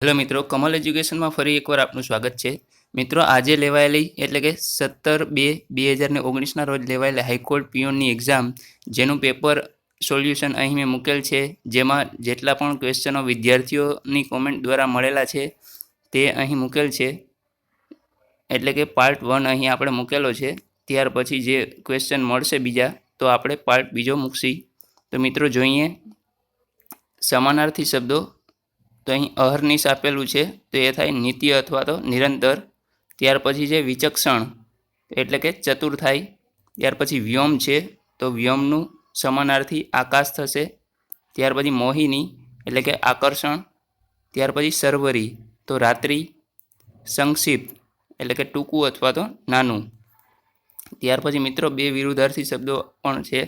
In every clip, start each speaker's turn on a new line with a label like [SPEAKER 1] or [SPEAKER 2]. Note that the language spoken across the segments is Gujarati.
[SPEAKER 1] હેલો મિત્રો, કમલ એજ્યુકેશનમાં ફરી એકવાર આપનું સ્વાગત છે. મિત્રો, આજે લેવાયેલી એટલે કે 17/2/2019ના રોજ લેવાયેલી હાઈકોર્ટ પીઓનની એક્ઝામ, જેનું પેપર સોલ્યુશન અહીં મેં મૂકેલ છે, જેમાં જેટલા પણ ક્વેશ્ચનો વિદ્યાર્થીઓની કોમેન્ટ દ્વારા મળેલા છે તે અહીં મૂકેલ છે. એટલે કે પાર્ટ 1 અહીં આપણે મૂકેલો છે. ત્યાર પછી જે ક્વેશ્ચન મળશે બીજા, તો આપણે પાર્ટ બીજો મૂકશી. તો મિત્રો જોઈએ, સમાનાર્થી શબ્દો. તો અહીં અહર્નિશ આપેલું છે, તો એ થાય નિત્ય અથવા તો નિરંતર. ત્યાર પછી છે વિચક્ષણ, એટલે કે ચતુર થાય. ત્યાર પછી વ્યોમ છે, તો વ્યોમનું સમાનાર્થી આકાશ થશે. ત્યાર પછી મોહિની, એટલે કે આકર્ષણ. ત્યાર પછી સર્વરી, તો રાત્રિ. સંક્ષિપ્ત, એટલે કે ટૂંકું અથવા તો નાનું. ત્યાર પછી મિત્રો બે વિરુદ્ધાર્થી શબ્દો પણ છે.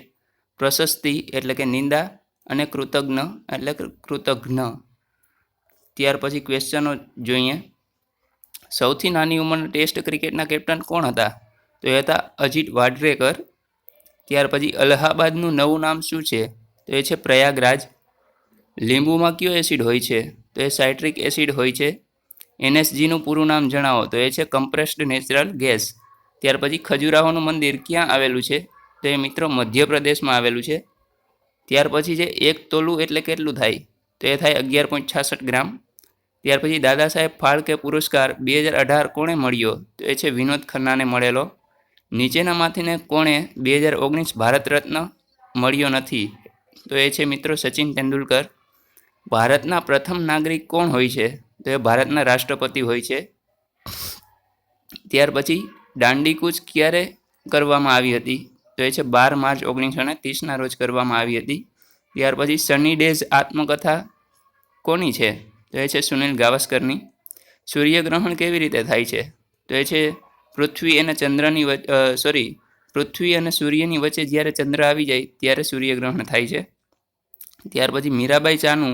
[SPEAKER 1] પ્રશસ્તિ, એટલે કે નિંદા, અને કૃતજ્ઞ, એટલે કે કૃતજ્ઞ. ત્યાર પછી ક્વેશ્ચનો જોઈએ. સૌથી નાની ઉંમરના ટેસ્ટ ક્રિકેટના કેપ્ટન કોણ હતા? તો એ હતા અજીત વાડરેકર. ત્યાર પછી અલ્હાબાદનું નવું નામ શું છે? તો એ છે પ્રયાગરાજ. લીંબુમાં કયો એસિડ હોય છે? તો એ સાઇટ્રિક એસિડ હોય છે. એનએસજીનું પૂરું નામ જણાવો. તો એ છે કમ્પ્રેસ્ડ નેચરલ ગેસ. ત્યાર પછી ખજુરાહોનું મંદિર ક્યાં આવેલું છે? તો એ મિત્રો મધ્યપ્રદેશમાં આવેલું છે. ત્યાર પછી છે એક તોલું એટલે કેટલું થાય? તો એ થાય 11.66 ગ્રામ. ત્યાર પછી દાદા સાહેબ ફાળકે પુરસ્કાર 2018 કોણે મળ્યો? તો એ છે વિનોદ ખન્નાને મળેલો. નીચેનામાંથીને કોણે 2019 ભારત રત્ન મળ્યો નથી? તો એ છે મિત્રો સચિન તેંડુલકર. ભારતના પ્રથમ નાગરિક કોણ હોય છે? તો એ ભારતના રાષ્ટ્રપતિ હોય છે. ત્યાર પછી દાંડીકૂચ ક્યારે કરવામાં આવી હતી? તો એ છે 12 માર્ચ 1930ના રોજ કરવામાં આવી હતી. ત્યાર પછી સની ડેઝ આત્મકથા કોની છે? તો એ છે સુનિલ ગાવસ્કરની. સૂર્યગ્રહણ કેવી રીતે થાય છે? તો એ છે પૃથ્વી અને સૂર્યની વચ્ચે જ્યારે ચંદ્ર આવી જાય ત્યારે સૂર્યગ્રહણ થાય છે. ત્યાર પછી મીરાબાઈ ચાનુ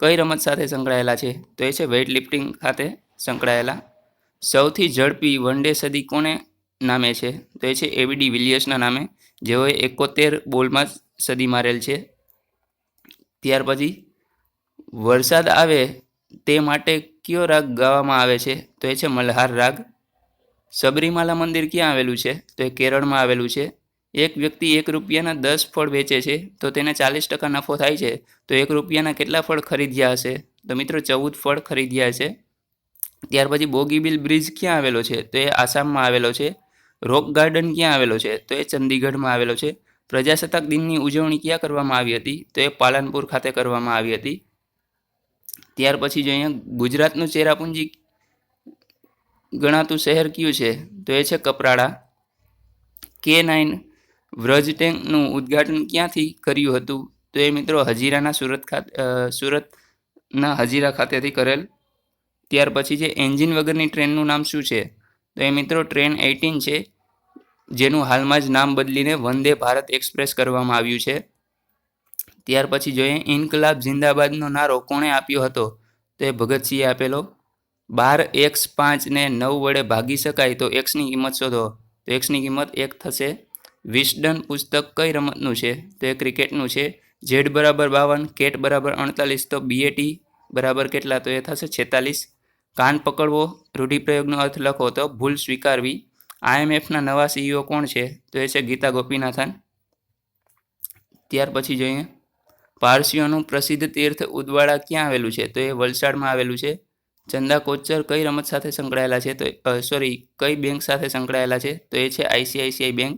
[SPEAKER 1] કઈ રમત સાથે સંકળાયેલા છે? તો એ છે વેઇટ લિફ્ટિંગ ખાતે સંકળાયેલા. સૌથી ઝડપી વન ડે સદી કોને નામે છે? તો એ છે એબીડી વિલિયર્સના નામે, જેઓએ 71 બોલમાં સદી મારેલ છે. ત્યાર પછી વરસાદ આવે તે માટે કયો રાગ ગાવામાં આવે છે? તો એ છે મલ્હાર રાગ. સબરીમાલા મંદિર ક્યાં આવેલું છે? તો એ કેરળમાં આવેલું છે. એક વ્યક્તિ 1 રૂપિયાના 10 ફળ વેચે છે, તો તેને 40% નફો થાય છે. તો 1 રૂપિયાના કેટલા ફળ ખરીદ્યા હશે? તો મિત્રો 14 ફળ ખરીદ્યા હશે. ત્યાર પછી બોગીબીલ બ્રિજ ક્યાં આવેલો છે? તો એ આસામમાં આવેલો છે. રોક ગાર્ડન ક્યાં આવેલો છે? તો એ ચંદીગઢમાં આવેલો છે. પ્રજાસત્તાક દિનની ઉજવણી ક્યાં કરવામાં આવી હતી? તો એ પાલનપુર ખાતે કરવામાં આવી હતી. ત્યાર પછી જોઈએ ગુજરાતનું ચેરાપુંજી ગણાતું શહેર કયું છે? તો એ છે કપરાડા. K9 વ્રજ ટેન્કનું ઉદ્ઘાટન ક્યાંથી કર્યું હતું? તો એ મિત્રો સુરતના હજીરા ખાતેથી કરેલ. ત્યાર પછી જે એન્જિન વગરની ટ્રેનનું નામ શું છે? તો એ મિત્રો ટ્રેન 18 છે, જેનું હાલમાં જ નામ બદલીને વંદે ભારત એક્સપ્રેસ કરવામાં આવ્યું છે. ત્યાર પછી જોઈએ ઇન્કલાબ જિંદાબાદનો નારો કોણે આપ્યો હતો? તો એ ભગતસિંહે આપેલો. 12 x 5 ને 9 વડે ભાગી શકાય, તો એક્સની કિંમત શોધો. તો એક્સની કિંમત 1 થશે. વિસ્ડન પુસ્તક કઈ રમતનું છે? તો એ ક્રિકેટનું છે. Z બરાબર 52, કેટ બરાબર 48, તો BAT બરાબર કેટલા? તો એ થશે 46. કાન પકડવો રૂઢિપ્રયોગનો અર્થ લખો. તો ભૂલ સ્વીકારવી. IMFના નવા CEO કોણ છે? તો એ છે ગીતા ગોપીનાથન. ત્યાર પછી જોઈએ પારસીઓનું પ્રસિદ્ધ તીર્થ ઉદવાડા ક્યાં આવેલું છે? તો એ વલસાડમાં આવેલું છે. ચંદા કોચર કઈ રમત સાથે સંકળાયેલા છે? કઈ બેંક સાથે સંકળાયેલા છે? તો એ છે ICICI બેંક.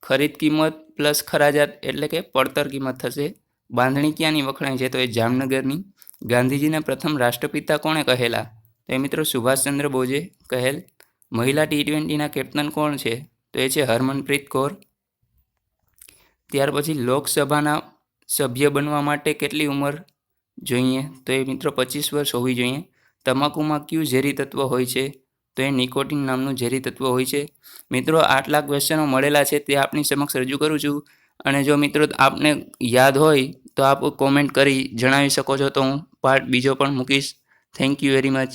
[SPEAKER 1] ખરીદ કિંમત પ્લસ ખરાજાત એટલે કે પડતર કિંમત થશે. બાંધણી ક્યાંની વખણાય છે? તો એ જામનગરની. ગાંધીજીને પ્રથમ રાષ્ટ્રપિતા કોણે કહેલા? તો એ મિત્રો સુભાષચંદ્ર બોઝે કહેલ. મહિલા T20ના કેપ્ટન કોણ છે? તો એ છે હરમનપ્રીત કૌર. ત્યાર પછી લોકસભાના સભ્ય બનવા માટે કેટલી ઉંમર જોઈએ? તો એ મિત્રો 25 વર્ષ હોવી જોઈએ. તમાકુમાં કયું ઝેરી તત્વ હોય છે? તો એ નિકોટિન નામનું ઝેરી તત્વ હોય છે. મિત્રો આટલા ક્વેશ્ચનો મળેલા છે તે આપની સમક્ષ રજૂ કરું છું. અને જો મિત્રો આપને યાદ હોય તો આપ કોમેન્ટ કરી જણાવી શકો છો, તો હું પાર્ટ બીજો પણ મૂકીશ. Thank you very much.